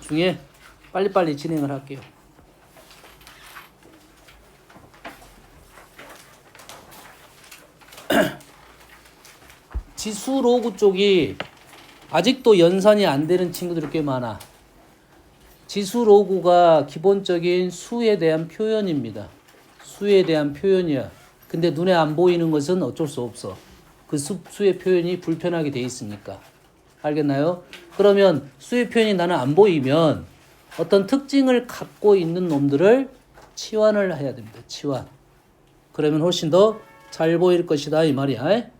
중에 빨리빨리 진행을 할게요. 지수 로그 쪽이 아직도 연산이 안 되는 친구들이 꽤 많아. 지수 로그가 기본적인 수에 대한 표현입니다. 수에 대한 표현이야. 근데 눈에 안 보이는 것은 어쩔 수 없어. 그 수의 표현이 불편하게 돼 있으니까. 알겠나요? 그러면 수의 표현이 나는 안 보이면 어떤 특징을 갖고 있는 놈들을 치환을 해야 됩니다. 치환. 그러면 훨씬 더 잘 보일 것이다 이 말이야.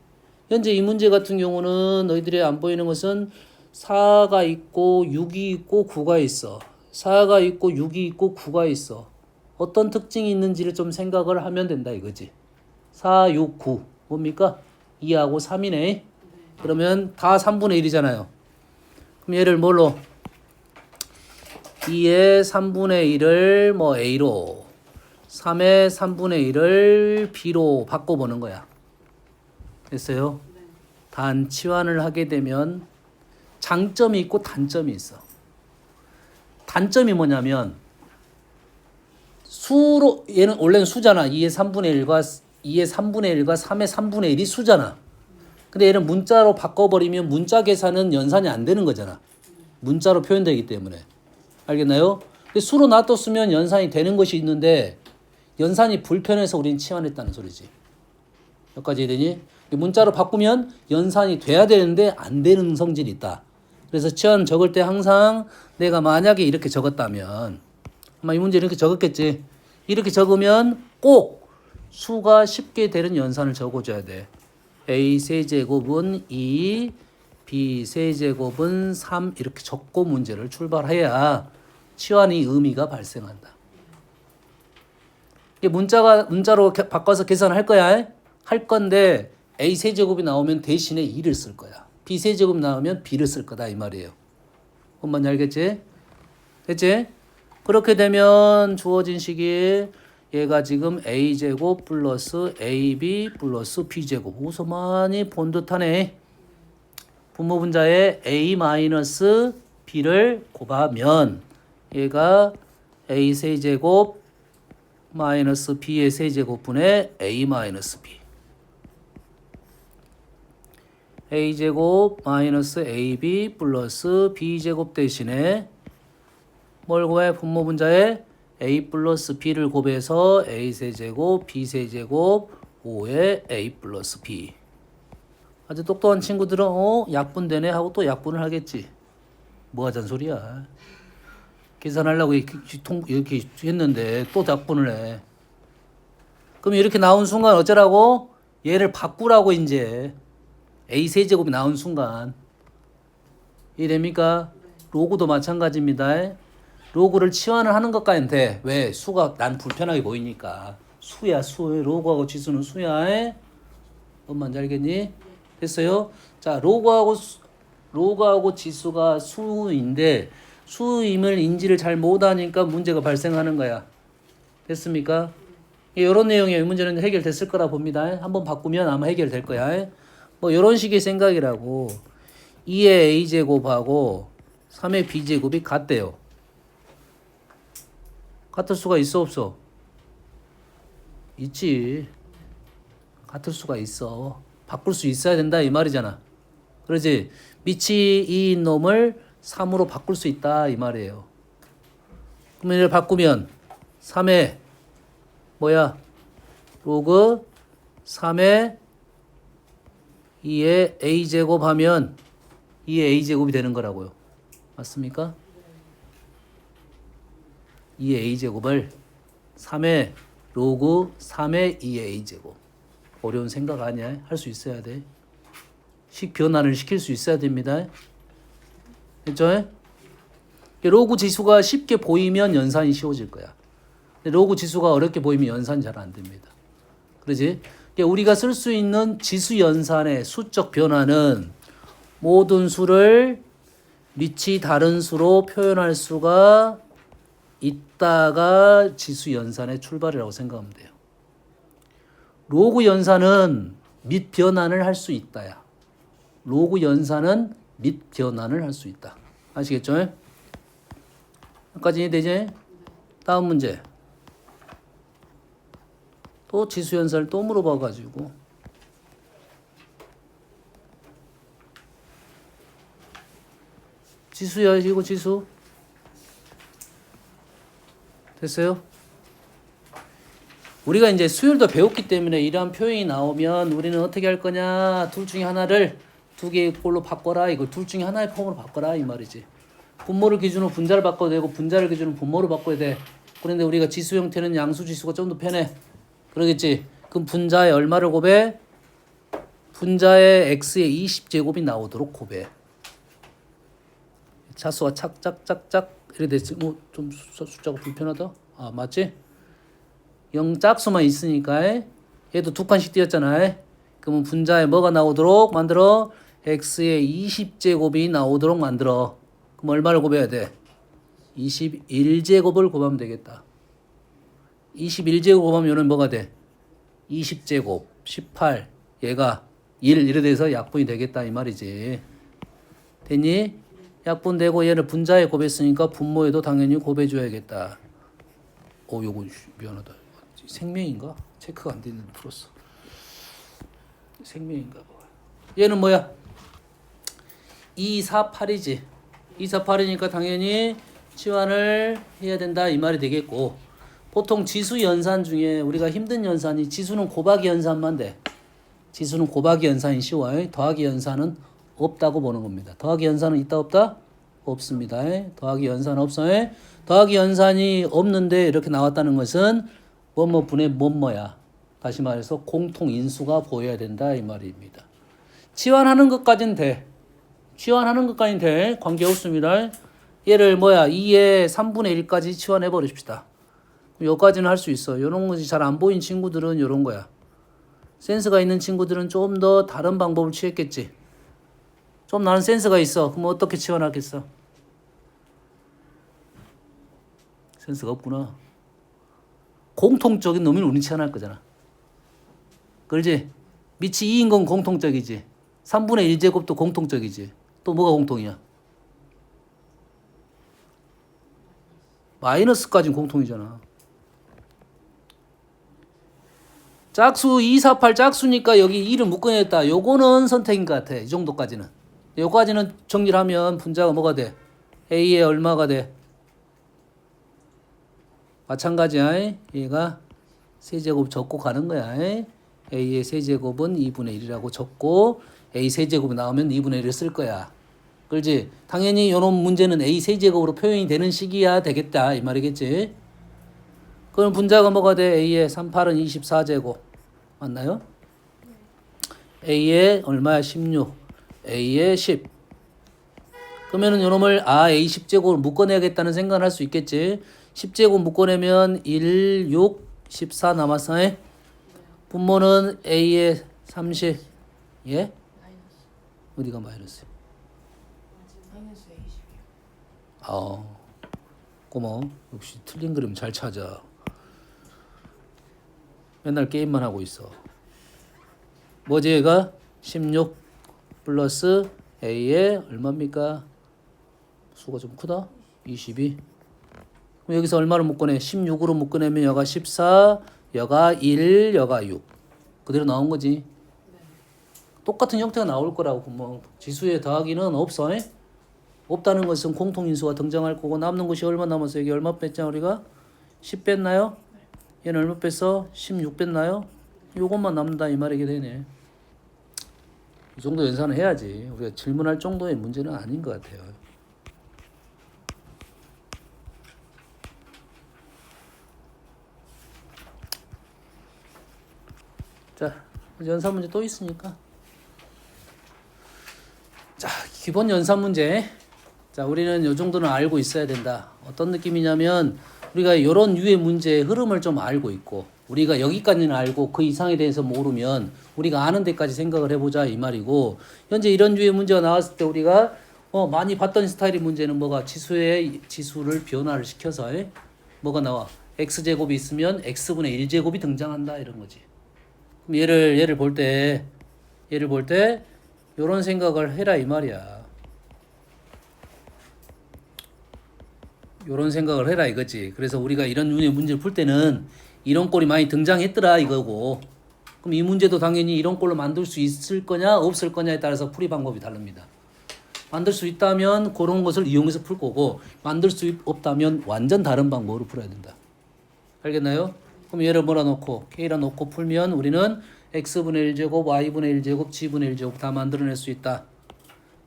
현재 이 문제 같은 경우는 너희들이 안 보이는 것은 4가 있고 6이 있고 9가 있어. 4가 있고 6이 있고 9가 있어. 어떤 특징이 있는지를 좀 생각을 하면 된다 이거지. 4, 6, 9 뭡니까? 2하고 3이네. 그러면 다 3분의 1이잖아요. 그럼 얘를 뭘로? 2의 3분의 1을 뭐 A로 3의 3분의 1을 B로 바꿔보는 거야. 됐어요? 단 치환을 하게 되면 장점이 있고 단점이 있어. 단점이 뭐냐면 수로 얘는 원래는 수잖아. 2의 3분의 1과 3의 3분의 1이 수잖아. 근데 얘는 문자로 바꿔버리면 문자 계산은 연산이 안 되는 거잖아. 문자로 표현되기 때문에. 알겠나요? 근데 수로 놔뒀으면 연산이 되는 것이 있는데 연산이 불편해서 우리는 치환했다는 소리지. 여기까지 이해되니? 문자로 바꾸면 연산이 돼야 되는데 안 되는 성질이 있다. 그래서 치환 적을 때 항상 내가 만약에 이렇게 적었다면 아마 이 문제 이렇게 적었겠지. 이렇게 적으면 꼭 수가 쉽게 되는 연산을 적어줘야 돼. A 세제곱은 2, B 세제곱은 3 이렇게 적고 문제를 출발해야 치환의 의미가 발생한다. 이 문자로 바꿔서 계산할 거야. 할 건데 A 세제곱이 나오면 대신에 2를 쓸 거야. B 세제곱 나오면 B를 쓸 거다 이 말이에요. 뭔지 알겠지? 됐지? 그렇게 되면 주어진 식이 얘가 지금 A제곱 플러스 AB 플러스 B제곱. 우선 많이 본 듯하네. 분모분자에 A 마이너스 B를 곱하면 얘가 A 세제곱 마이너스 B의 세제곱분의 A 마이너스 B. A제곱 마이너스 AB 플러스 B제곱 대신에 뭘 곱해? 분모분자에 A 플러스 B를 곱해서 A 세제곱 B 세제곱 5의 A 플러스 B. 아주 똑똑한 친구들은 약분되네 하고 또 약분을 하겠지. 뭐 하자는 소리야. 계산하려고 이렇게 했는데 또 약분을 해. 그럼 이렇게 나온 순간 어쩌라고? 얘를 바꾸라고 이제. A 세제곱이 나온 순간. 이해됩니까? 로그도 마찬가지입니다. 로그를 치환을 하는 것까지는 돼. 왜? 수가 난 불편하게 보이니까. 수야 수. 로그하고 지수는 수야. 뭔지 알겠니? 됐어요? 자, 로그하고 지수가 수인데 수임을 인지를 잘 못하니까 문제가 발생하는 거야. 됐습니까? 이런 내용의 문제는 해결됐을 거라 봅니다. 한번 바꾸면 아마 해결될 거야. 뭐 이런 식의 생각이라고. 2의 A제곱하고 3의 B제곱이 같대요. 같을 수가 있어 없어? 있지. 같을 수가 있어. 바꿀 수 있어야 된다 이 말이잖아. 그러지? 밑이 2인 놈을 3으로 바꿀 수 있다 이 말이에요. 그러면 이걸 바꾸면 3의 뭐야? 로그 3의 2의 A제곱 하면 2의 A제곱이 되는 거라고요. 맞습니까? 2의 A제곱을 3의 로그 3의 2의 A제곱. 어려운 생각 아니야. 할 수 있어야 돼. 식 변화를 시킬 수 있어야 됩니다. 됐죠? 로그 지수가 쉽게 보이면 연산이 쉬워질 거야. 로그 지수가 어렵게 보이면 연산이 잘 안 됩니다. 그러지? 우리가 쓸 수 있는 지수 연산의 수적 변화는 모든 수를 밑이 다른 수로 표현할 수가 있다가 지수 연산의 출발이라고 생각하면 돼요. 로그 연산은 밑 변환을 할 수 있다야. 로그 연산은 밑 변환을 할 수 있다. 아시겠죠? 여기까지 이해되지? 다음 문제. 또 지수 연산을 또 물어봐가지고 지수야 이거 지수 됐어요? 우리가 이제 수열도 배웠기 때문에 이러한 표현이 나오면 우리는 어떻게 할 거냐? 둘 중에 하나를 두 개의 꼴로 바꿔라. 이거 둘 중에 하나의 폼으로 바꿔라 이 말이지. 분모를 기준으로 분자를 바꿔도 되고 분자를 기준으로 분모를 바꿔야 돼. 그런데 우리가 지수 형태는 양수 지수가 좀 더 편해. 그러겠지? 그럼 분자의 얼마를 곱해? 분자의 x의 20제곱이 나오도록 곱해. 차수가 착짝짝짝 이래 됐지. 뭐 좀 숫자가 불편하다. 아 맞지? 0 짝수만 있으니까 얘도 두 칸씩 띄었잖아. 그러면 분자에 뭐가 나오도록 만들어? x의 20제곱이 나오도록 만들어. 그럼 얼마를 곱해야 돼? 21제곱을 곱하면 되겠다. 21제곱 곱하면 얘는 뭐가 돼? 20제곱 18 얘가 1 이래 돼서 약분이 되겠다 이 말이지. 됐니? 약분되고 얘를 분자에 곱했으니까 분모에도 당연히 곱해줘야겠다. 요거 미안하다. 생명인가? 체크가 안 되는 풀었어. 생명인가 봐. 얘는 뭐야? 248이지. 248이니까 당연히 치환을 해야 된다 이 말이 되겠고, 보통 지수 연산 중에 우리가 힘든 연산이 지수는 곱하기 연산만 돼. 지수는 곱하기 연산이 쉬워요. 더하기 연산은 없다고 보는 겁니다. 더하기 연산은 있다 없다? 없습니다. 더하기 연산 없어요. 더하기 연산이 없는데 이렇게 나왔다는 것은 뭐뭐 분의 뭐뭐야. 다시 말해서 공통 인수가 보여야 된다 이 말입니다. 치환하는 것까지는 돼. 치환하는 것까지는 돼. 관계없습니다. 얘를 2의 3분의 1까지 치환해 버립시다. 여기까지는 할 수 있어. 이런 것이 잘 안 보인 친구들은 이런 거야. 센스가 있는 친구들은 좀 더 다른 방법을 취했겠지. 좀 나는 센스가 있어. 그럼 어떻게 치환하겠어? 센스가 없구나. 공통적인 놈이 우린 치환할 거잖아. 그렇지? 밑이 2인 건 공통적이지. 3분의 1제곱도 공통적이지. 또 뭐가 공통이야? 마이너스까지는 공통이잖아. 짝수 248 짝수니까 여기 1을 묶어냈다. 요거는 선택인 것 같아. 이 정도까지는. 요까지는 정리를 하면 분자가 뭐가 돼? A의 얼마가 돼? 마찬가지야. 얘가 세제곱 적고 가는 거야. A의 세제곱은 2분의 1이라고 적고 A 세제곱이 나오면 2분의 1을 쓸 거야. 그렇지? 당연히 이런 문제는 A 세제곱으로 표현이 되는 식이야 되겠다 이 말이겠지? 그럼 분자가 뭐가 돼? A의 38은 24제곱 맞나요? A의 얼마야? 16 A의 10 그러면은 요놈을 A 10제곱을 묶어내야겠다는 생각을 할 수 있겠지? 10제곱 묶어내면 1, 6, 14 남았어. 분모는 A의 30 예? 어디가 마이너스? 고마워. 역시 틀린 그림 잘 찾아. 맨날 게임만 하고 있어. 뭐지 얘가? 16 플러스 A의 얼마입니까? 수가 좀 크다. 22. 그럼 여기서 얼마를 묶어내? 16으로 묶어내면 여가 14, 여가 1, 여가 6. 그대로 나온 거지. 똑같은 형태가 나올 거라고. 뭐 지수의 더하기는 없어. 없다는 것은 공통인수가 등장할 거고 남는 것이 얼마 남았어요? 여기 얼마 뺐냐 우리가? 10 뺐나요? 얘는 얼마 뺐어? 16 뺐나요? 요것만 남는다 이 말이게 되네. 이 정도 연산을 해야지. 우리가 질문할 정도의 문제는 아닌 것 같아요. 자, 연산 문제 또 있으니까. 자, 기본 연산 문제. 자, 우리는 이 정도는 알고 있어야 된다. 어떤 느낌이냐면 우리가 이런 유의 문제의 흐름을 좀 알고 있고 우리가 여기까지는 알고 그 이상에 대해서 모르면 우리가 아는 데까지 생각을 해보자 이 말이고, 현재 이런 유의 문제가 나왔을 때 우리가 많이 봤던 스타일의 문제는 뭐가? 지수를 변화를 시켜서 뭐가 나와? x제곱이 있으면 x분의 1제곱이 등장한다 이런 거지. 그럼 얘를 볼 때 이런 생각을 해라 이 말이야. 요런 생각을 해라 이거지. 그래서 우리가 이런 류의 문제를 풀 때는 이런 꼴이 많이 등장했더라 이거고. 그럼 이 문제도 당연히 이런 꼴로 만들 수 있을 거냐 없을 거냐에 따라서 풀이 방법이 다릅니다. 만들 수 있다면 그런 것을 이용해서 풀 거고, 만들 수 없다면 완전 다른 방법으로 풀어야 된다. 알겠나요? 그럼 얘를 뭐라 놓고 K라 놓고 풀면 우리는 X분의 1제곱, Y분의 1제곱, G분의 1제곱 다 만들어낼 수 있다.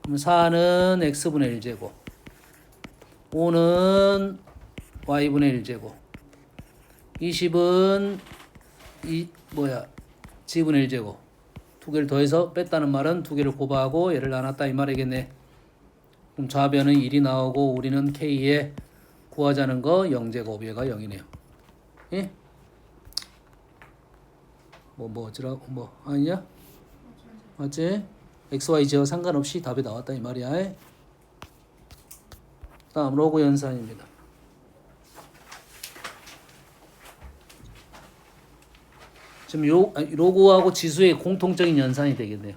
그럼 4는 X분의 1제곱, 5는 Y분의 1제곱, 20은 G분의 1제곱. 두 개를 더해서 뺐다는 말은 두 개를 곱하고 얘를 나눴다 이 말이겠네. 그럼 좌변은 1이 나오고 우리는 K에 구하자는 거 0제곱, 얘가 0이네요. 예? 어쩌라고 아니냐? 맞지? XYZ와 상관없이 답이 나왔다 이 말이야. 다음 로그 연산입니다. 지금 로그하고 지수의 공통적인 연산이 되겠네요.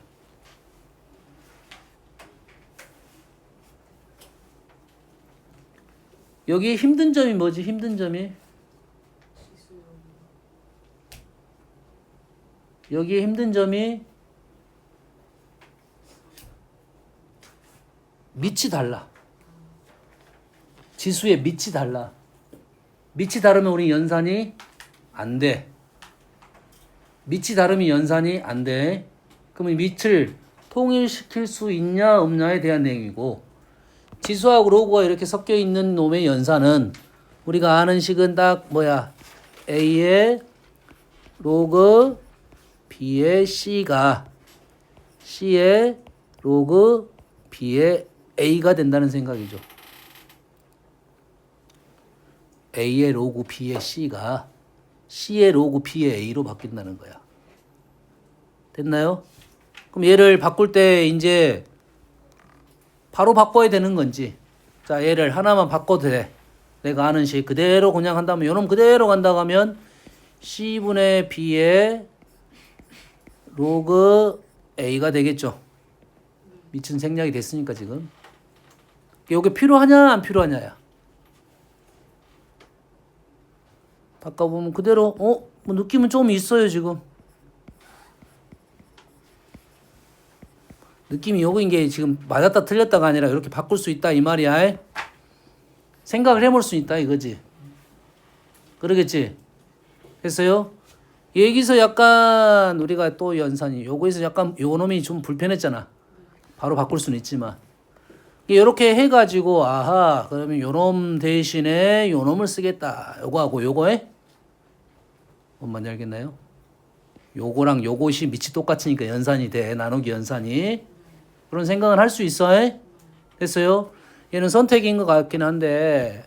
여기 힘든 점이 뭐지? 힘든 점이 여기에 힘든 점이 밑이 달라. 지수의 밑이 달라. 밑이 다르면 우리 연산이 안 돼. 밑이 다르면 연산이 안 돼. 그러면 밑을 통일시킬 수 있냐 없냐에 대한 내용이고, 지수하고 로그가 이렇게 섞여 있는 놈의 연산은 우리가 아는 식은 딱 A의 로그 B의 C가 C의 로그 B의 A가 된다는 생각이죠. A의 로그 B의 C가 C의 로그 B의 A로 바뀐다는 거야. 됐나요? 그럼 얘를 바꿀 때 이제 바로 바꿔야 되는 건지. 자, 얘를 하나만 바꿔도 돼. 내가 아는 식 그대로 그냥 한다면, 요놈 그대로 간다고 하면 C분의 B의 로그 A가 되겠죠. 밑은 생략이 됐으니까 지금. 이게 필요하냐 안 필요하냐야. 바꿔보면 그대로 뭐 느낌은 좀 있어요 지금. 느낌이 요거인 게 지금 맞았다 틀렸다가 아니라 이렇게 바꿀 수 있다 이 말이야. 생각을 해볼 수 있다 이거지. 그러겠지? 했어요? 여기서 약간 우리가 또 연산이 요거에서 약간 요 놈이 좀 불편했잖아. 바로 바꿀 수는 있지만 이렇게 해가지고 아하 그러면 요놈 대신에 요놈을 쓰겠다. 요거하고 요거에 뭔 알겠나요? 요거랑 요것이 밑이 똑같으니까 연산이 돼. 나누기 연산이. 그런 생각은 할 수 있어. 됐어요? 얘는 선택인 것 같긴 한데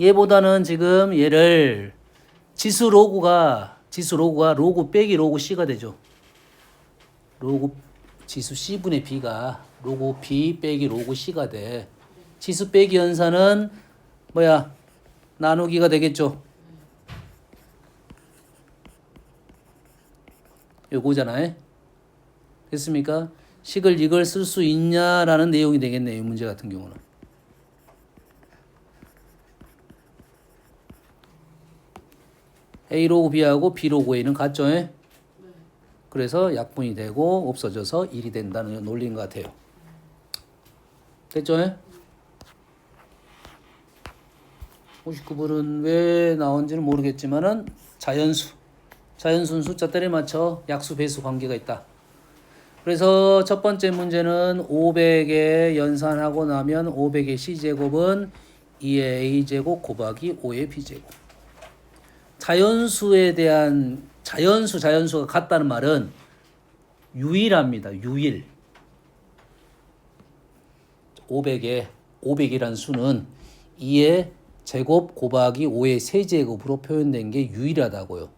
얘보다는 지금 얘를 지수 로그가 로그 빼기 로그 C가 되죠. 로그 지수 C분의 B가 로그 B 빼기 로그 C가 돼. 지수 빼기 연산은 나누기가 되겠죠. 요거잖아요. 됐습니까? 식을 이걸 쓸 수 있냐라는 내용이 되겠네요. 이 문제 같은 경우는. A 로그 B하고 B 로그 A는 같죠? 그래서 약분이 되고 없어져서 1이 된다는 논리인 것 같아요. 됐죠? 59번은 왜 나온지는 모르겠지만은 자연수는 숫자 때려 맞춰 약수 배수 관계가 있다. 그래서 첫 번째 문제는 500에 연산하고 나면 500의 C제곱은 2의 A제곱 곱하기 5의 B제곱. 자연수가 같다는 말은 유일합니다. 유일. 500이란 수는 2의 제곱 곱하기 5의 세제곱으로 표현된 게 유일하다고요.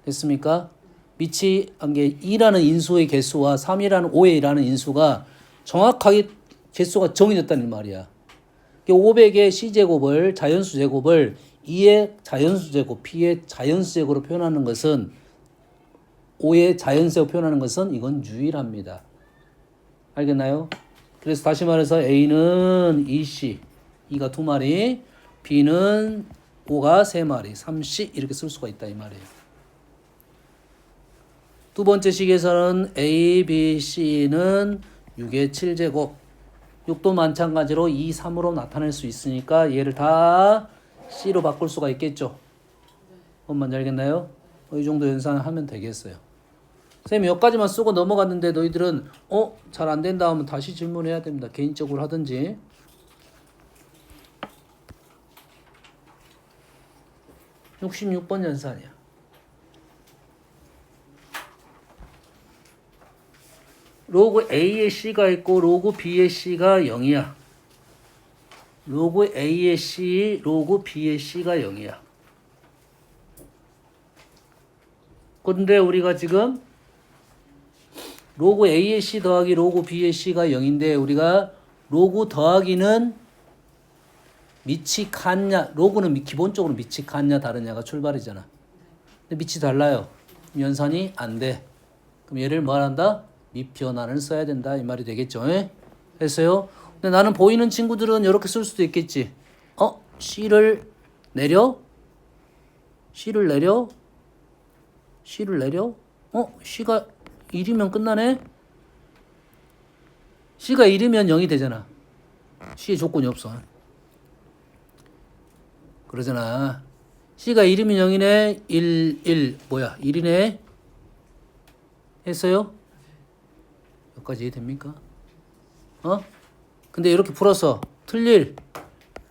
됐습니까? 밑이 한 게 2라는 인수의 개수와 3이라는 5의라는 인수가 정확하게 개수가 정해졌다는 말이야. 500의 C제곱을 자연수 제곱을 2의 자연수 제곱, B의 자연수 제곱으로 표현하는 것은 5의 자연수 제곱 표현하는 것은 이건 유일합니다. 알겠나요? 그래서 다시 말해서 A는 2C, 2가 2마리, B는 5가 3마리, 3C 이렇게 쓸 수가 있다 이 말이에요. 두 번째 식에서는 A, B, C는 6의 7제곱 6도 마찬가지로 2, 3으로 나타낼 수 있으니까 얘를 다 C로 바꿀 수가 있겠죠. 뭔 말인지 알겠나요? 이 정도 연산하면 되겠어요. 선생님이 여기까지만 쓰고 넘어갔는데 너희들은 잘 안 된다 하면 다시 질문해야 됩니다. 개인적으로 하든지. 66번 연산이야. 로그 A의 C가 있고 로그 B의 C가 0이야. 로그 A의 C, 로그 B의 C가 0이야. 근데 우리가 지금 로그 A의 C 더하기 로그 B의 C가 0인데 우리가 로그 더하기는 밑이 같냐, 로그는 기본적으로 밑이 같냐 다르냐가 출발이잖아. 근데 밑이 달라요. 연산이 안 돼. 그럼 얘를 뭐 한다? 밑변환을 써야 된다 이 말이 되겠죠. 됐어요? 근데 나는 보이는 친구들은 이렇게 쓸 수도 있겠지. C를 내려? C를 내려? C를 내려? C가 1이면 끝나네? C가 1이면 0이 되잖아. C의 조건이 없어. 그러잖아. C가 1이면 0이네. 1 뭐야? 1이네. 했어요? 여기까지 됩니까? 근데 이렇게 풀어서 틀릴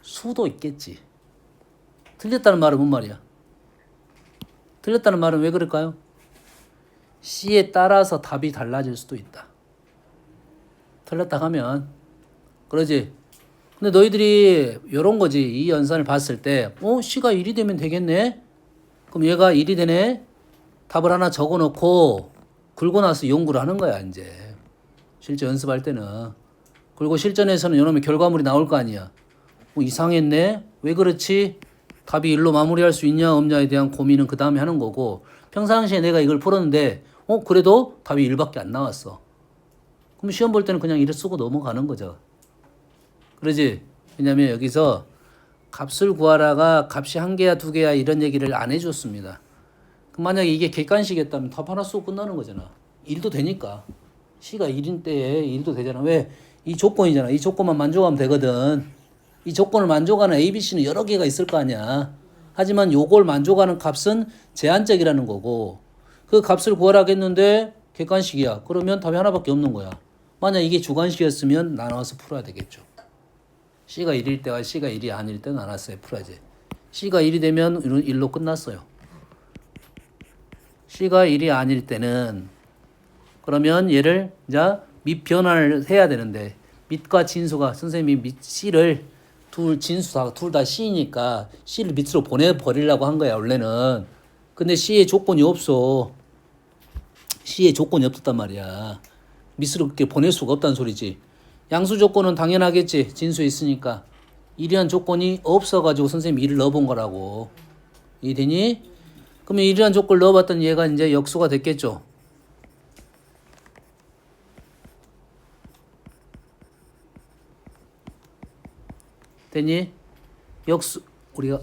수도 있겠지. 틀렸다는 말은 뭔 말이야? 틀렸다는 말은 왜 그럴까요? C에 따라서 답이 달라질 수도 있다. 틀렸다 하면 그러지. 근데 너희들이 이런 거지. 이 연산을 봤을 때 C가 1이 되면 되겠네. 그럼 얘가 1이 되네. 답을 하나 적어놓고 긁고 나서 연구를 하는 거야 이제. 실제 연습할 때는. 그리고 실전에서는 이놈의 결과물이 나올 거 아니야. 이상했네. 왜 그렇지? 답이 1로 마무리할 수 있냐 없냐에 대한 고민은 그 다음에 하는 거고 평상시에 내가 이걸 풀었는데 그래도 답이 1밖에 안 나왔어. 그럼 시험 볼 때는 그냥 1을 쓰고 넘어가는 거죠. 그러지? 왜냐면 여기서 값을 구하라가 값이 1개야 2개야 이런 얘기를 안 해줬습니다. 그럼 만약에 이게 객관식이었다면 답 하나 쓰고 끝나는 거잖아. 1도 되니까. C가 1인 때에 1도 되잖아. 왜? 이 조건이잖아. 이 조건만 만족하면 되거든. 이 조건을 만족하는 A, B, C는 여러 개가 있을 거 아니야. 하지만 요걸 만족하는 값은 제한적이라는 거고 그 값을 구하라고 했는데 객관식이야. 그러면 답이 하나밖에 없는 거야. 만약 이게 주관식이었으면 나눠서 풀어야 되겠죠. C가 1일 때와 C가 1이 아닐 때 나눴어요. 풀어야지. C가 1이 되면 1로 끝났어요. C가 1이 아닐 때는 그러면 얘를 이제 밑변환을 해야 되는데 밑과 진수가 선생님이 C를 둘 다 C니까 C를 밑으로 보내버리려고 한 거야 원래는. 근데 C의 조건이 없어. C의 조건이 없었단 말이야. 밑으로 그렇게 보낼 수가 없다는 소리지. 양수 조건은 당연하겠지. 진수에 있으니까. 1이란 조건이 없어가지고 선생님이 1을 넣어본 거라고. 이해되니? 그러면 1이란 조건을 넣어봤더니 얘가 이제 역수가 됐겠죠. 됐니? 역수 우리가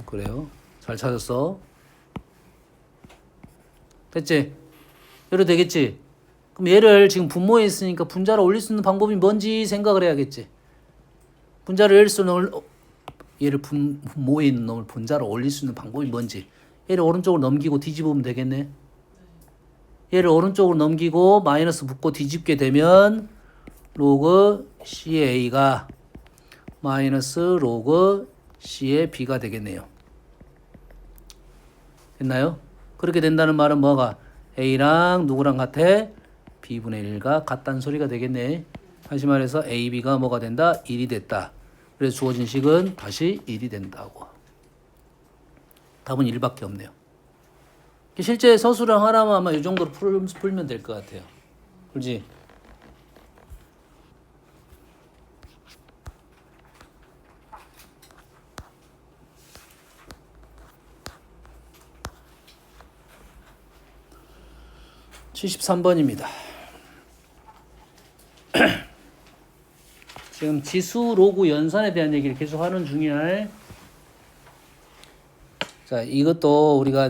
그래요. 잘 찾았어. 됐지? 이래도 되겠지? 그럼 얘를 지금 분모에 있으니까 분자로 올릴 수 있는 방법이 뭔지 생각을 해야겠지. 분자를 올릴 수 있는 얘를 분모에 있는 놈을 분자로 올릴 수 있는 방법이 뭔지. 얘를 오른쪽으로 넘기고 뒤집으면 되겠네. 얘를 오른쪽으로 넘기고 마이너스 붙고 뒤집게 되면 로그 CA가 마이너스 로그 C의 B가 되겠네요. 됐나요? 그렇게 된다는 말은 뭐가? A랑 누구랑 같아? B분의 1과 같다는 소리가 되겠네. 다시 말해서 A, B가 뭐가 된다? 1이 됐다. 그래서 주어진 식은 다시 1이 된다고. 답은 1밖에 없네요. 실제 서술형 하나만 아마 이 정도로 풀면 될 것 같아요. 그렇지? (73번입니다) 지금 지수 로그 연산에 대한 얘기를 계속 하는 중이야. 자, 이것도 우리가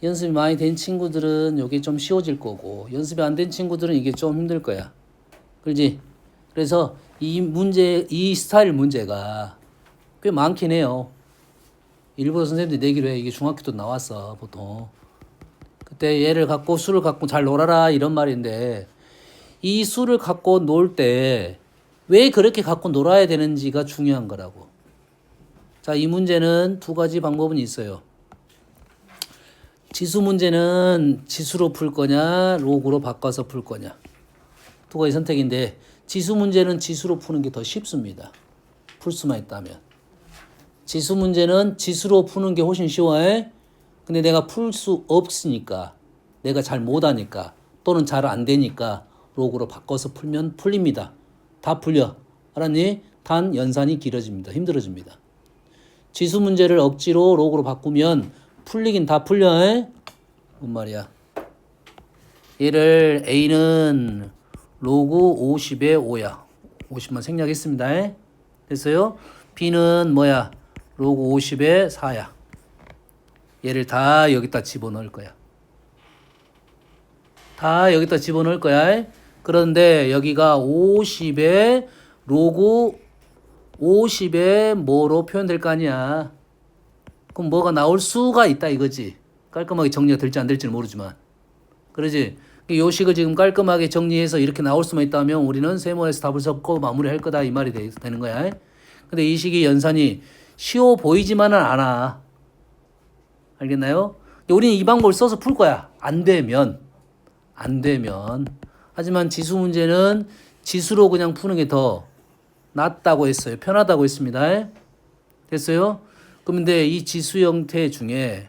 연습이 많이 된 친구들은 이게 좀 쉬워질 거고, 연습이 안 된 친구들은 이게 좀 힘들 거야. 그렇지? 그래서 이 스타일 문제가 꽤 많긴 해요. 일부 선생님들이 내기로 해. 이게 중학교 때 나왔어, 보통. 그때 얘를 갖고 수를 갖고 잘 놀아라 이런 말인데, 이 수를 갖고 놀 때 왜 그렇게 갖고 놀아야 되는지가 중요한 거라고. 자, 이 문제는 두 가지 방법은 있어요. 지수 문제는 지수로 풀 거냐, 로그로 바꿔서 풀 거냐. 두 가지 선택인데, 지수 문제는 지수로 푸는 게 더 쉽습니다. 풀 수만 있다면. 지수 문제는 지수로 푸는 게 훨씬 쉬워해. 근데 내가 풀 수 없으니까, 내가 잘 못하니까, 또는 잘 안 되니까 로그로 바꿔서 풀면 풀립니다. 다 풀려. 알았니? 단 연산이 길어집니다. 힘들어집니다. 지수 문제를 억지로 로그로 바꾸면 풀리긴 다 풀려. 뭔 말이야. 얘를 A는 로그 50의 5야. 50만 생략했습니다. 됐어요? B는 뭐야? 로그 50의 4야. 얘를 다 여기다 집어넣을 거야. 다 여기다 집어넣을 거야. 그런데 여기가 50의 로그 50의 뭐로 표현될 거 아니야. 그럼 뭐가 나올 수가 있다 이거지. 깔끔하게 정리가 될지 안 될지는 모르지만. 그러지? 요 식을 지금 깔끔하게 정리해서 이렇게 나올 수만 있다면 우리는 세모에서 답을 섞고 마무리할 거다 이 말이 되는 거야. 근데 이 식이 연산이 쉬워 보이지만은 않아. 알겠나요? 우리는 이 방법을 써서 풀 거야. 안 되면. 하지만 지수 문제는 지수로 그냥 푸는 게 더 낫다고 했어요. 편하다고 했습니다. 됐어요? 그런데 이 지수 형태 중에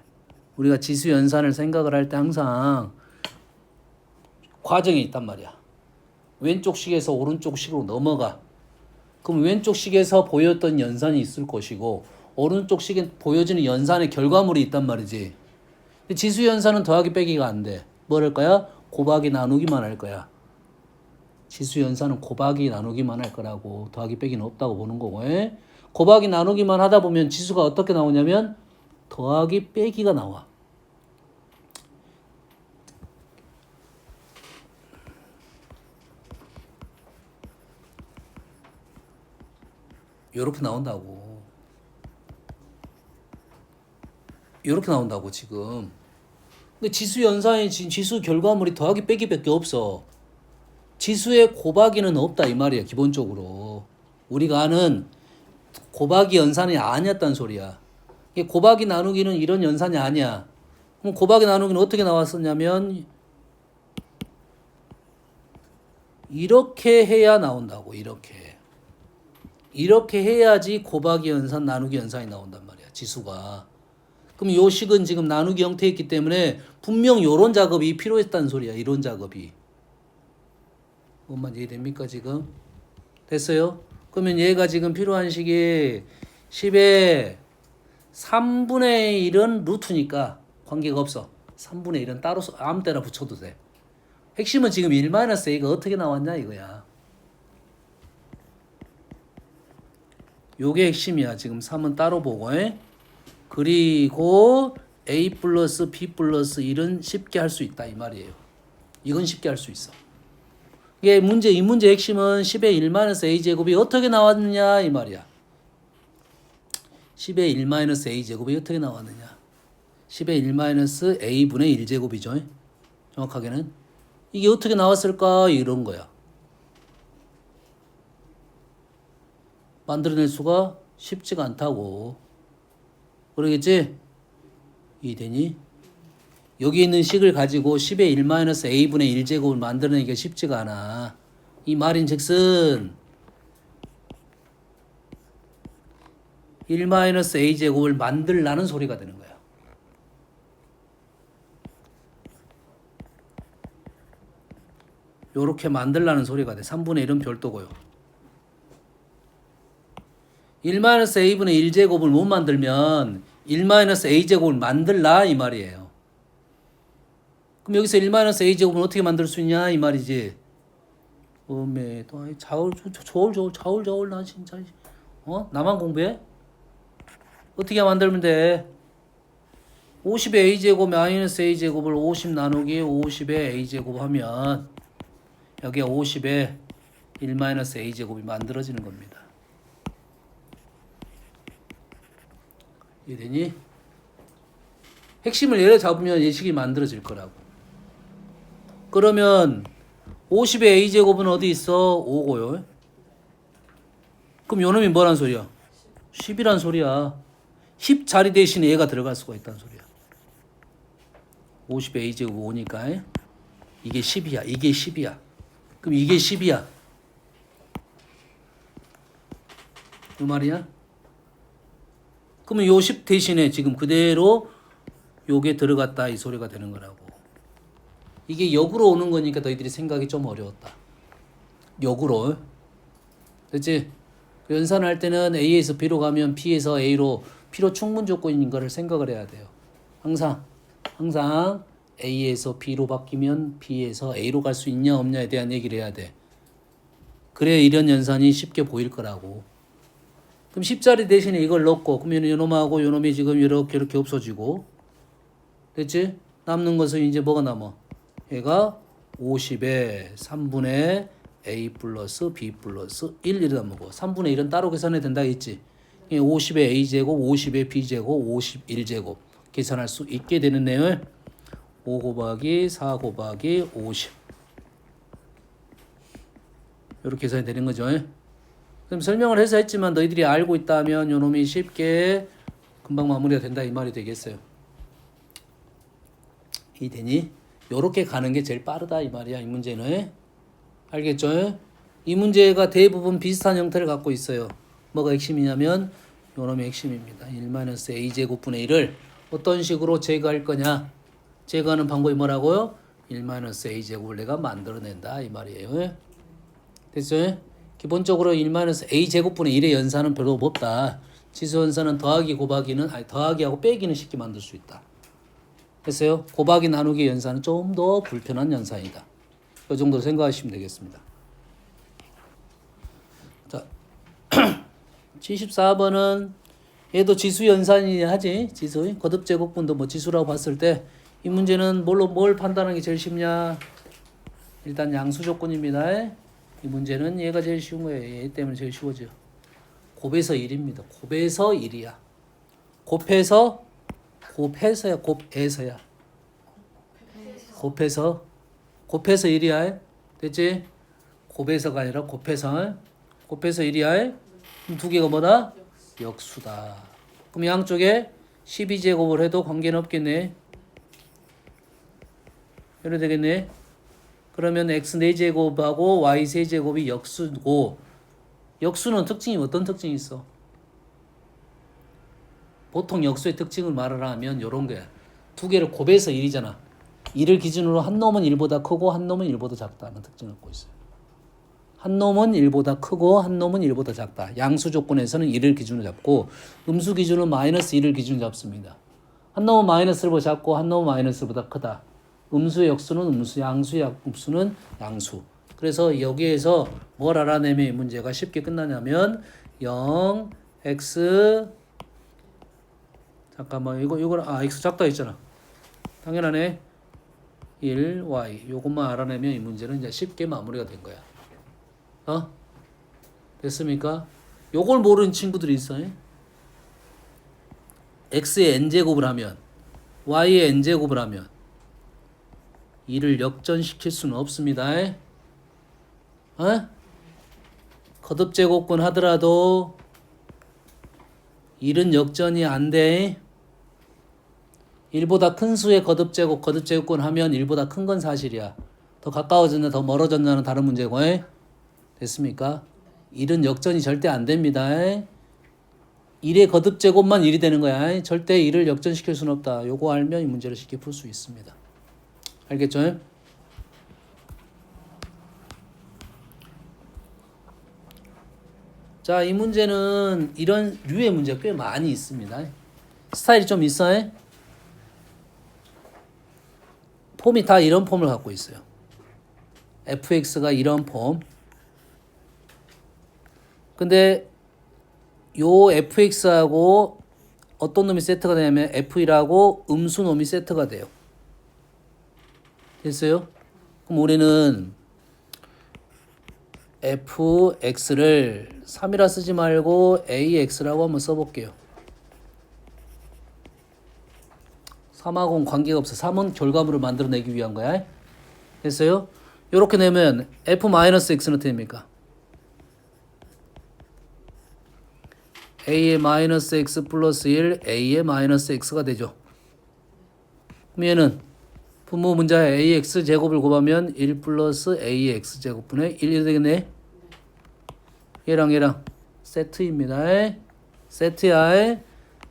우리가 지수 연산을 생각을 할 때 항상 과정이 있단 말이야. 왼쪽 식에서 오른쪽 식으로 넘어가. 그럼 왼쪽 식에서 보였던 연산이 있을 것이고 오른쪽 식에 보여지는 연산의 결과물이 있단 말이지. 근데 지수 연산은 더하기 빼기가 안 돼. 뭘 할 거야? 곱하기 나누기만 할 거야. 지수 연산은 곱하기 나누기만 할 거라고. 더하기 빼기는 없다고 보는 거고. 곱하기 나누기만 하다 보면 지수가 어떻게 나오냐면 더하기 빼기가 나와. 요렇게 나온다고. 요렇게 나온다고 지금. 근데 지수 연산이 지금 지수 결과물이 더하기 빼기밖에 없어. 지수의 곱하기는 없다 이 말이야 기본적으로. 우리가 아는 곱하기 연산이 아니었단 소리야. 곱하기 나누기는 이런 연산이 아니야. 그럼 곱하기 나누기는 어떻게 나왔었냐면 이렇게 해야 나온다고. 이렇게 해야지 곱하기 연산 나누기 연산이 나온단 말이야 지수가. 그럼 요 식은 지금 나누기 형태였기 때문에 분명 요런 작업이 필요했다는 소리야. 이런 작업이. 뭔만 이해됩니까 지금? 됐어요? 그러면 얘가 지금 필요한 식이 10의 3분의 1은 루트니까 관계가 없어. 3분의 1은 따로 아무 때나 붙여도 돼. 핵심은 지금 1-a가 어떻게 나왔냐 이거야. 요게 핵심이야. 지금 3은 따로 보고. 그리고 a 플러스 b 플러스 1은 쉽게 할 수 있다 이 말이에요. 이건 쉽게 할 수 있어. 이 문제의 핵심은 10의 1-a제곱이 어떻게 나왔느냐 이 말이야. 10의 1-a제곱이 어떻게 나왔느냐. 10의 1-a분의 1제곱이죠. 정확하게는. 이게 어떻게 나왔을까 이런 거야. 만들어낼 수가 쉽지가 않다고. 그러겠지? 이해되니? 여기 있는 식을 가지고 10의 1-a분의 1제곱을 만들어내기가 쉽지가 않아. 이 말인즉슨 1-a제곱을 만들라는 소리가 되는 거야. 요렇게 만들라는 소리가 돼. 3분의 1은 별도고요. 1-a분의 1제곱을 못 만들면 1-a제곱을 만들라 이 말이에요. 그럼 여기서 1-a제곱은 어떻게 만들 수 있냐 이 말이지. 음에도 아이 저울 나 진짜 나만 공부해? 어떻게 만들면 돼? 50의 a제곱 마이너스 a제곱을 50 나누기 50의 a제곱 하면 여기에 50의 1 마이너스 a제곱이 만들어지는 겁니다. 이해되니? 핵심을 예를 잡으면 예식이 만들어질 거라고. 그러면 50의 a제곱은 어디 있어? 5고요. 그럼 요놈이 뭐란 소리야? 10이란 소리야. 10 자리 대신에 얘가 들어갈 수가 있다는 소리야. 50의 a제곱 5니까 이게 10이야. 이게 10이야. 그럼 이게 10이야. 그 말이야? 그러면 요 10 대신에 지금 그대로 요게 들어갔다 이 소리가 되는 거라고. 이게 역으로 오는 거니까 너희들이 생각이 좀 어려웠다. 역으로. 그렇지? 연산할 때는 A에서 B로 가면 B에서 A로 필요 충분 조건인 거를 생각을 해야 돼요. 항상 A에서 B로 바뀌면 B에서 A로 갈 수 있냐 없냐에 대한 얘기를 해야 돼. 그래야 이런 연산이 쉽게 보일 거라고. 그럼 10자리 대신에 이걸 넣고 그러면 요놈하고 요놈이 지금 이렇게 없어지고 됐지? 남는 것은 이제 뭐가 남아? 얘가 50에 3분의 A 플러스 B 플러스 1 이러다 뭐고 3분의 1은 따로 계산해야 된다 했지? 50의 A제곱 50의 B제곱 51제곱 계산할 수 있게 되는 내용 5 곱하기 4 곱하기 50 이렇게 계산이 되는 거죠. 그럼 설명을 해서 했지만 너희들이 알고 있다면 요놈이 쉽게 금방 마무리가 된다 이 말이 되겠어요. 이해되니? 요렇게 가는 게 제일 빠르다 이 말이야 이 문제는. 알겠죠? 이 문제가 대부분 비슷한 형태를 갖고 있어요. 뭐가 핵심이냐면 요놈이 핵심입니다. 1-a제곱분의 1을 어떤 식으로 제거할 거냐. 제거하는 방법이 뭐라고요? 1-a제곱을 내가 만들어낸다 이 말이에요. 됐죠? 기본적으로 1-a제곱분의 1의 연산은 별로 없다. 지수 연산은 더하기 곱하기는 더하기하고 빼기는 쉽게 만들 수 있다. 됐어요? 곱하기 나누기 연산은 좀 더 불편한 연산이다. 이 정도 생각하시면 되겠습니다. 자, 74번은 얘도 지수 연산이 하지. 지수 거듭제곱분도 뭐 지수라고 봤을 때 이 문제는 뭘 판단하는 게 제일 쉽냐? 일단 양수 조건입니다. 이 문제는 얘가 제일 쉬운 거예요. 얘 때문에 제일 쉬워져. 곱해서 1입니다. 곱해서 1이야. 곱해서야. 곱해서 1이야. 됐지? 곱해서가 아니라 곱해서 1이야. 그럼 두 개가 뭐다? 역수다. 그럼 양쪽에 12제곱을 해도 관계는 없겠네. 이래 되겠네. 그러면 x 4제곱하고 y 3제곱이 역수고 역수는 특징이 어떤 특징이 있어? 보통 역수의 특징을 말하라면 이런 거야. 두 개를 곱해서 1이잖아. 1을 기준으로 한 놈은 1보다 크고 한 놈은 1보다 작다는 특징을 갖고 있어요. 한 놈은 1보다 크고 한 놈은 1보다 작다. 양수 조건에서는 1을 기준으로 잡고 음수 기준은 마이너스 1을 기준으로 잡습니다. 한 놈은 마이너스를 잡고 한 놈은 마이너스보다 크다. 음수의 역수는 음수, 양수의 음수는 양수. 그래서 여기에서 뭘 알아내면 이 문제가 쉽게 끝나냐면 0, x 잠깐만 이걸 x 작다 했잖아. 당연하네. 1, y 요것만 알아내면 이 문제는 이제 쉽게 마무리가 된 거야. 됐습니까? 요걸 모르는 친구들이 있어요. x의 n제곱을 하면 y의 n제곱을 하면 2를 역전시킬 수는 없습니다. 거듭제곱근 하더라도 1은 역전이 안 돼. 1보다 큰 수의 거듭제곱근 하면 1보다 큰 건 사실이야. 더 가까워졌냐 더 멀어졌냐는 다른 문제고. 됐습니까? 1은 역전이 절대 안 됩니다. 1의 거듭제곱만 1이 되는 거야. 절대 1을 역전시킬 수는 없다. 요거 알면 이 문제를 쉽게 풀 수 있습니다. 알겠죠? 자, 이 문제는 이런 류의 문제가 꽤 많이 있습니다. 스타일이 좀 있어요? 폼이 다 이런 폼을 갖고 있어요. fx가 이런 폼, 근데 요 fx하고 어떤 놈이 세트가 되냐면 f1하고 음수 놈이 세트가 돼요. 됐어요? 그럼 우리는 fx를 3이라 쓰지 말고 ax라고 한번 써볼게요. 3하고는 관계가 없어. 3은 결과물을 만들어내기 위한 거야. 됐어요? 이렇게 내면 f-x는 어떻게 됩니까? a의 마이너스 x 플러스 1 a의 마이너스 x가 되죠. 그럼 얘는 분모 문자에 ax 제곱을 곱하면 1 플러스 ax 제곱분의 1이 되겠네. 얘랑 세트입니다. 세트야.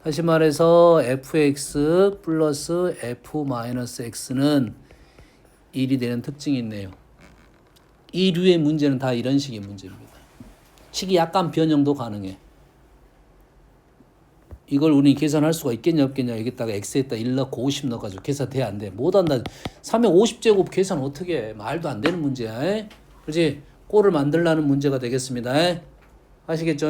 다시 말해서 fx 플러스 f 마이너스 x는 1이 되는 특징이 있네요. 이 류의 문제는 다 이런 식의 문제입니다. 식이 약간 변형도 가능해. 이걸 우리 계산할 수가 있겠냐 없겠냐 여기다가 x에다 1 넣고 50 넣어가지고 계산 돼 안 돼? 못한다. 3의 50제곱 계산 어떻게 해? 말도 안 되는 문제야. 그렇지? 꼴을 만들라는 문제가 되겠습니다. 아시겠죠?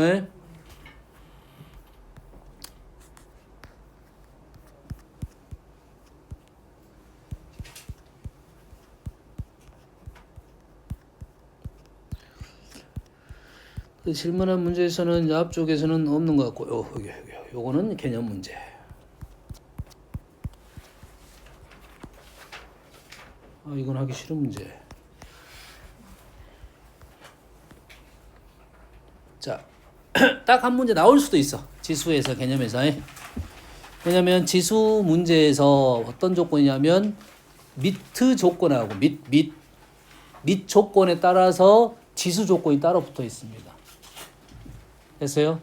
그 질문한 문제에서는 앞쪽에서는 없는 것 같고 요거는 개념 문제. 이건 하기 싫은 문제. 자, 딱 한 문제 나올 수도 있어. 지수에서 개념에서. 왜냐면 지수 문제에서 어떤 조건이냐면 미트 조건하고 밑 조건에 따라서 지수 조건이 따로 붙어 있습니다. 됐어요?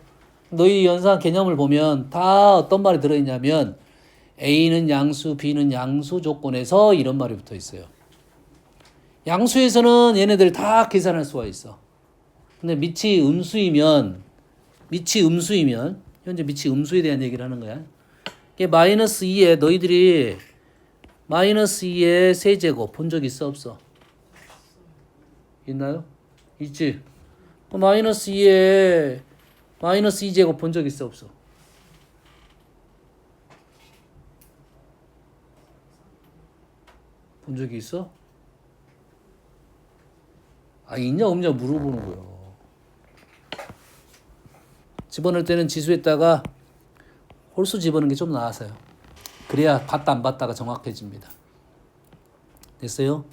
너희 연산 개념을 보면 다 어떤 말이 들어있냐면 A는 양수, B는 양수 조건에서 이런 말이 붙어 있어요. 양수에서는 얘네들 다 계산할 수가 있어. 근데 밑이 음수이면 현재 밑이 음수에 대한 얘기를 하는 거야. 이게 마이너스 2에 너희들이 마이너스 2의 세제곱 본 적 있어 없어? 있나요? 있지. 마이너스 2에 마이너스 2제곱 본 적 있어 없어? 본 적이 있어? 있냐 없냐 물어보는 거예요. 집어넣을 때는 지수에다가 홀수 집어넣는 게 좀 나아서요. 그래야 봤다 안 봤다가 정확해집니다. 됐어요?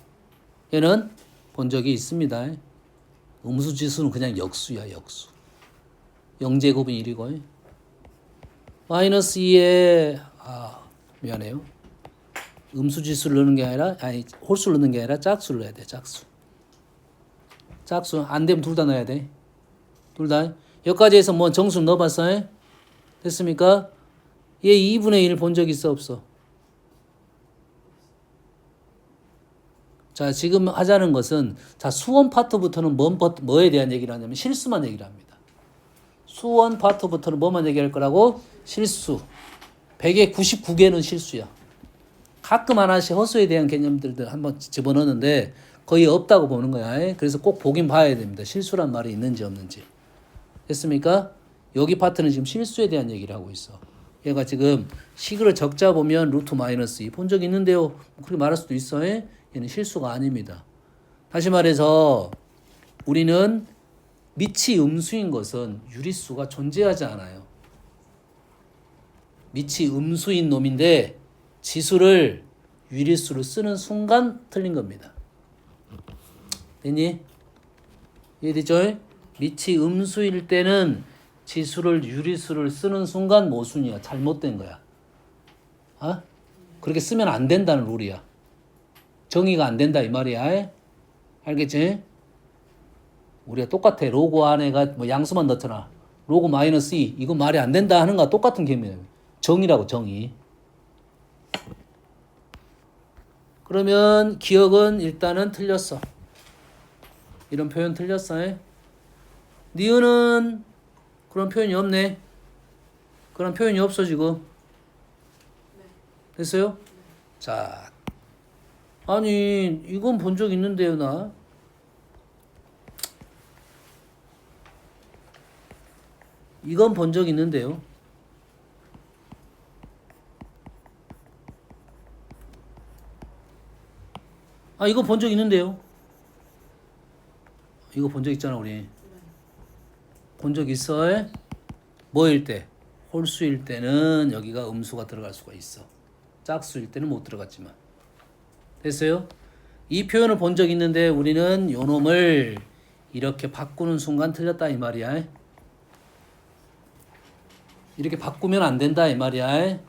얘는 본 적이 있습니다. 음수 지수는 그냥 역수야, 역수. 0제곱은 1이고 마이너스 2에 미안해요. 음수 지수를 넣는 게 아니라 홀수를 넣는 게 아니라 짝수를 넣어야 돼. 짝수 안 되면 둘 다 넣어야 돼. 둘 다. 여기까지 해서 뭐 정수 넣어봤어? 됐습니까? 얘 2분의 1 본 적 있어 없어? 자, 지금 하자는 것은 수원 파트부터는 뭐에 대한 얘기를 하냐면 실수만 얘기를 합니다. 수원 파트부터는 뭐만 얘기할 거라고? 실수. 100에 99개는 실수야. 가끔 하나씩 허수에 대한 개념들도 한번 집어넣는데 거의 없다고 보는 거야. 그래서 꼭 보긴 봐야 됩니다. 실수란 말이 있는지 없는지. 됐습니까? 여기 파트는 지금 실수에 대한 얘기를 하고 있어. 얘가 지금 식을 적자 보면 루트 마이너스 2 본 적 있는데요. 그렇게 말할 수도 있어. 얘는 실수가 아닙니다. 다시 말해서 우리는 밑이 음수인 것은 유리수가 존재하지 않아요. 밑이 음수인 놈인데 지수를 유리수로 쓰는 순간 틀린 겁니다. 됐니? 이해되죠? 밑이 음수일 때는 지수를 유리수를 쓰는 순간 모순이야. 잘못된 거야. 그렇게 쓰면 안 된다는 룰이야. 정의가 안 된다 이 말이야. 알겠지? 우리가 똑같아. 로고 안에가 뭐 양수만 넣잖아. 로고 마이너스 2 이거 말이 안 된다 하는 거와 똑같은 개념이에요. 정의라고 정의. 그러면 기억은 일단은 틀렸어. 이런 표현 틀렸어. 니은은 그런 표현이 없네. 그런 표현이 없어 지금. 됐어요? 자, 아니 이건 본 적 있는데요 나. 이건 본 적 있는데요. 아, 이거 본 적 있는데요. 이거 본 적 있잖아, 우리. 본 적 있어? 뭐일 때? 홀수일 때는 여기가 음수가 들어갈 수가 있어. 짝수일 때는 못 들어갔지만. 됐어요? 이 표현을 본 적 있는데 우리는 요 놈을 이렇게 바꾸는 순간 틀렸다 이 말이야. 이렇게 바꾸면 안 된다 이 말이야.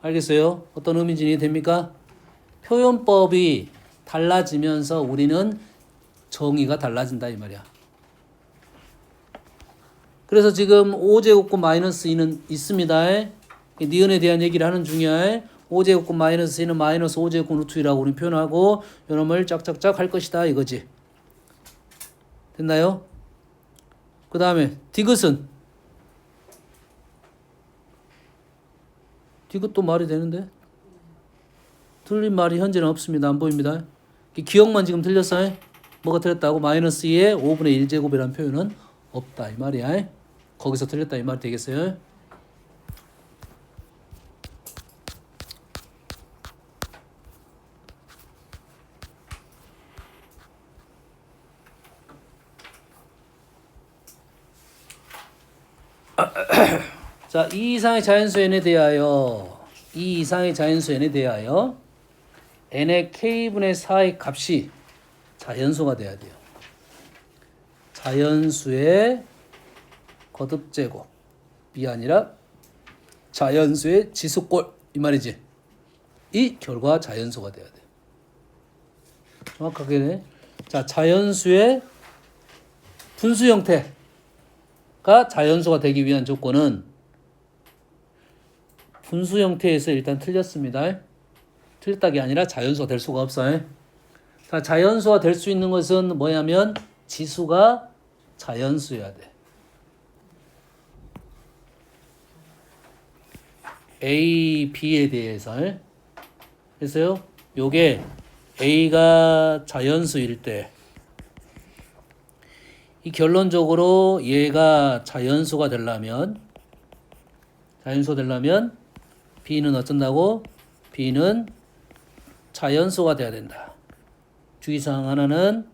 알겠어요? 어떤 의미인지 이해됩니까? 표현법이 달라지면서 우리는 정의가 달라진다 이 말이야. 그래서 지금 5제곱곱 마이너스 2는 있습니다. 니은에 대한 얘기를 하는 중이야. 5제곱곱 마이너스 2는 마이너스 5제곱 루트 2라고 우리 표현하고 요놈을 짝짝짝 할 것이다 이거지. 됐나요? 그 다음에 디귿은 디귿도 말이 되는데 틀린 말이 현재는 없습니다. 안 보입니다. 기억만 지금 틀렸어요. 뭐가 틀렸다고? 마이너스 2의 5분의 1제곱이라는 표현은 없다 이 말이야. 거기서 틀렸다 이 말이 되겠어요. 자, 이 이상의 자연수 n에 대하여 n의 k분의 4의 값이 자연수가 돼야 돼요. 자연수의 거듭제곱이 아니라 자연수의 지수꼴 이 말이지. 이 결과 자연수가 돼야 돼. 정확하게. 자, 자연수의 분수 형태가 자연수가 되기 위한 조건은 분수 형태에서 일단 틀렸습니다. 틀렸다기 아니라 자연수가 될 수가 없어요. 자, 자연수가 될 수 있는 것은 뭐냐면 지수가 자연수여야 돼. A, B에 대해서. 그래서요, 요게 A가 자연수일 때, 이 결론적으로 얘가 자연수가 되려면 B는 어쩐다고? B는 자연수가 돼야 된다. 주의사항 하나는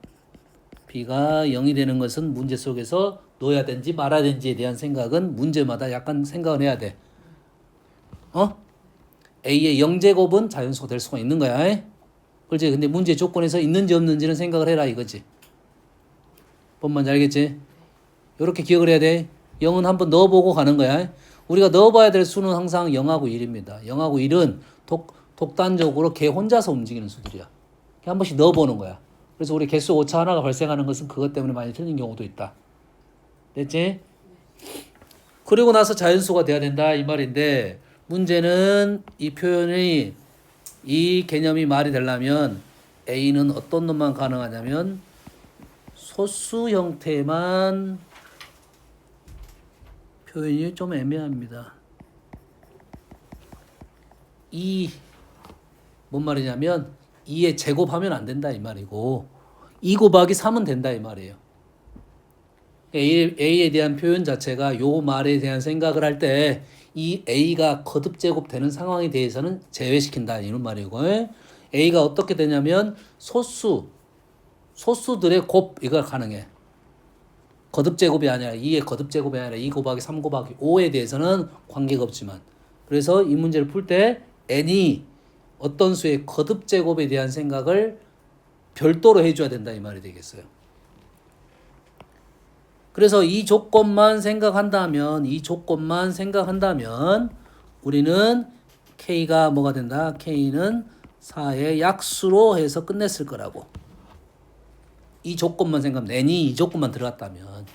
B가 0이 되는 것은 문제 속에서 넣어야 되는지 말아야 되는지에 대한 생각은 문제마다 약간 생각을 해야 돼. A의 0제곱은 자연수가 될 수가 있는 거야. 그렇지? 근데 문제 조건에서 있는지 없는지는 생각을 해라 이거지. 뭔 말인지 알겠지? 이렇게 기억을 해야 돼. 0은 한번 넣어보고 가는 거야. 우리가 넣어봐야 될 수는 항상 0하고 1입니다. 0하고 1은 독단적으로 걔 혼자서 움직이는 수들이야. 한 번씩 넣어보는 거야. 그래서 우리 개수 오차 하나가 발생하는 것은 그것 때문에 많이 틀린 경우도 있다. 됐지? 그리고 나서 자연수가 돼야 된다 이 말인데, 문제는 이 표현이, 이 개념이 말이 되려면 A는 어떤 놈만 가능하냐면 소수 형태만 표현이 좀 애매합니다. 뭔 말이냐면 2에 제곱하면 안 된다 이 말이고 2 곱하기 3은 된다 이 말이에요. A에 대한 표현 자체가 요 말에 대한 생각을 할 때 이 A가 거듭제곱 되는 상황에 대해서는 제외시킨다 이런 말이고, A가 어떻게 되냐면 소수들의 곱 이걸 가능해. 거듭제곱이 아니라 2의 거듭제곱이 아니라 2 곱하기 3 곱하기 5에 대해서는 관계가 없지만, 그래서 이 문제를 풀 때 n이 어떤 수의 거듭제곱에 대한 생각을 별도로 해줘야 된다 이 말이 되겠어요. 그래서 이 조건만 생각한다면 우리는 K가 뭐가 된다? K는 4의 약수로 해서 끝냈을 거라고. 이 조건만 생각하면, n이 이 조건만 들어갔다면.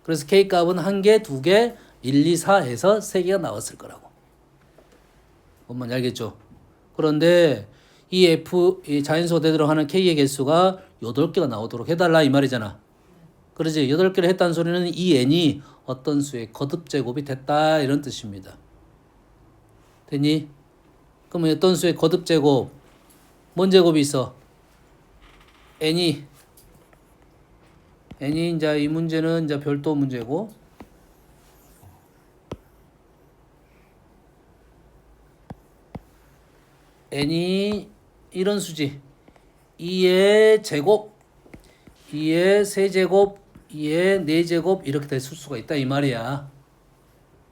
그래서 K값은 1개, 2개, 1, 2, 4 해서 3개가 나왔을 거라고. 뭔 말인지 알겠죠? 그런데 이 자연수가 되도록 하는 K의 개수가 8개가 나오도록 해달라 이 말이잖아. 그러지? 8개를 했다는 소리는 이 n이 어떤 수의 거듭제곱이 됐다 이런 뜻입니다. 됐니? 그러면 어떤 수의 거듭제곱, 뭔 제곱이 있어? n이 이제 이 문제는 이제 별도 문제고, n이 이런 수지. 2의 제곱, 2의 세제곱, 2의 4제곱 이렇게 될 수가 있다 이 말이야.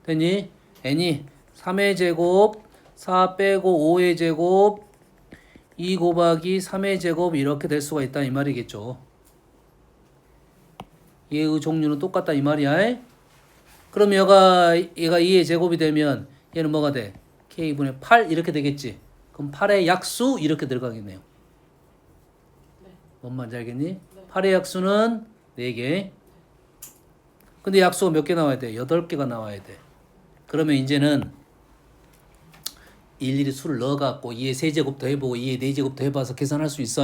됐니? n이 3의 제곱, 4 빼고 5의 제곱, 2 곱하기 3의 제곱 이렇게 될 수가 있다 이 말이겠죠. 얘의 종류는 똑같다 이 말이야. 그럼 얘가 2의 제곱이 되면 얘는 뭐가 돼? k분의 8 이렇게 되겠지. 그럼 8의 약수 이렇게 들어가겠네요. 뭔 말인지 알겠니? 8의 약수는 4개. 근데 약수가 몇 개 나와야 돼? 8개가 나와야 돼. 그러면 이제는 일일이 수를 넣어갖고 2의 세제곱 더해보고 2의 4제곱 더해봐서 계산할 수 있어.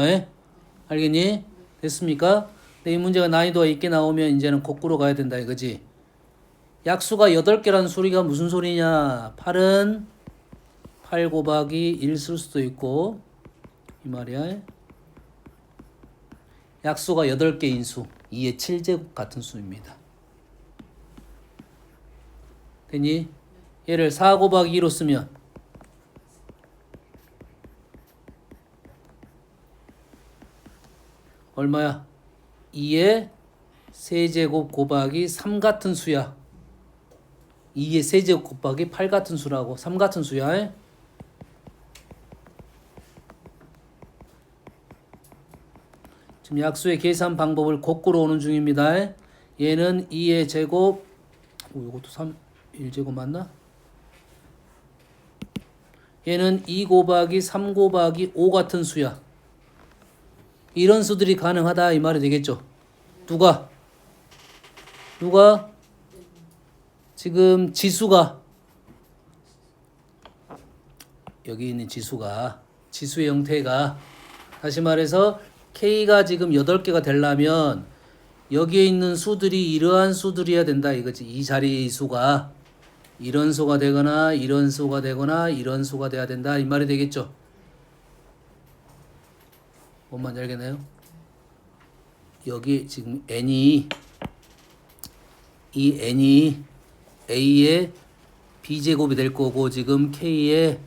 알겠니? 됐습니까? 근데 이 문제가 난이도가 있게 나오면 이제는 거꾸로 가야 된다 이거지. 약수가 8개라는 소리가 무슨 소리냐? 8은 8 곱하기 1 쓸 수도 있고 이 말이야. 약수가 8개인 수 2의 7제곱 같은 수입니다. 됐니? 얘를 4 곱하기 2로 쓰면 얼마야? 2의 세제곱 곱하기 3 같은 수야. 2의 세제곱 곱하기 8 같은 수라고. 3 같은 수야. 지금 약수의 계산 방법을 거꾸로 오는 중입니다. 얘는 2의 제곱, 이것도 3, 1제곱 맞나? 얘는 2 곱하기 3 곱하기 5 같은 수야. 이런 수들이 가능하다 이 말이 되겠죠. 누가 지금 지수가 여기 있는 지수의 형태가 다시 말해서 K가 지금 8개가 되려면 여기에 있는 수들이 이러한 수들이어야 된다 이거지. 이 자리의 수가 이런 수가 되거나 이런 수가 되거나 이런 수가 돼야 된다 이 말이 되겠죠. 뭔 말인지 알겠나요? 여기 지금 이 n이 a의 b제곱이 될 거고 지금 k의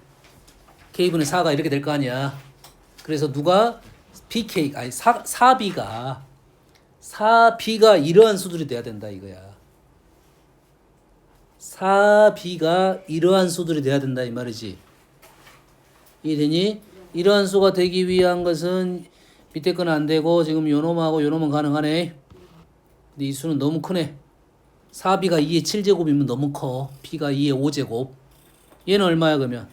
k분의 4가 이렇게 될 거 아니야. 그래서 누가 bk 아니 4b가 이러한 수들이 돼야 된다 이거야. 4b가 이러한 수들이 돼야 된다 이 말이지. 이해되니? 이러한 수가 되기 위한 것은 밑에 건 안 되고 지금 요놈하고 요놈은 가능하네. 근데 이 수는 너무 크네. 4b가 2의 7제곱이면 너무 커. b가 2의 5제곱. 얘는 얼마야 그러면?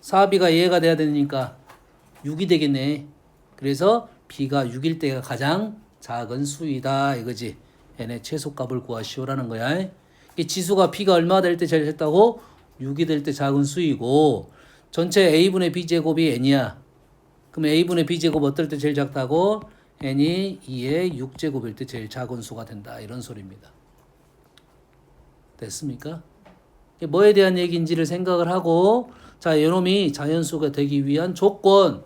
4b가 얘가 돼야 되니까 6이 되겠네. 그래서 b가 6일 때가 가장 작은 수이다 이거지. n의 최소값을 구하시오라는 거야. 이 지수가 b가 얼마 될 때 제일 작다고? 6이 될 때 작은 수이고 전체 a분의 b제곱이 n이야. 그럼 a분의 b제곱 어떨 때 제일 작다고? n이 2의 6제곱일 때 제일 작은 수가 된다. 이런 소리입니다. 됐습니까? 뭐에 대한 얘기인지를 생각을 하고 자, 이놈이 자연수가 되기 위한 조건은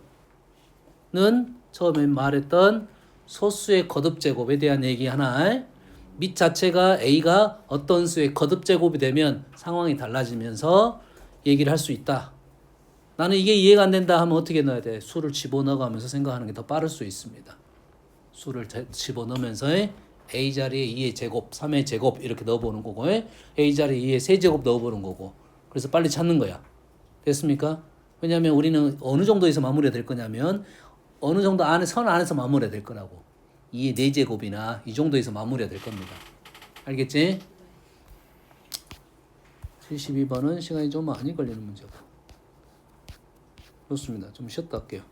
처음에 말했던 소수의 거듭제곱에 대한 얘기 하나. 밑 자체가 a가 어떤 수의 거듭제곱이 되면 상황이 달라지면서 얘기를 할 수 있다. 나는 이게 이해가 안 된다 하면 어떻게 넣어야 돼? 수를 집어넣어가면서 생각하는 게 더 빠를 수 있습니다. 수를 집어넣으면서 a 자리에 2의 제곱, 3의 제곱 이렇게 넣어보는 거고 a 자리에 2의 세제곱 넣어보는 거고 그래서 빨리 찾는 거야. 됐습니까? 왜냐하면 우리는 어느 정도에서 마무리가 될 거냐면 어느 정도 안에 선 안에서 마무리가 될 거라고. 2의 4제곱이나 이 정도에서 마무리가 될 겁니다. 알겠지? 72번은 시간이 좀 많이 걸리는 문제고 좋습니다. 좀 쉬었다 할게요.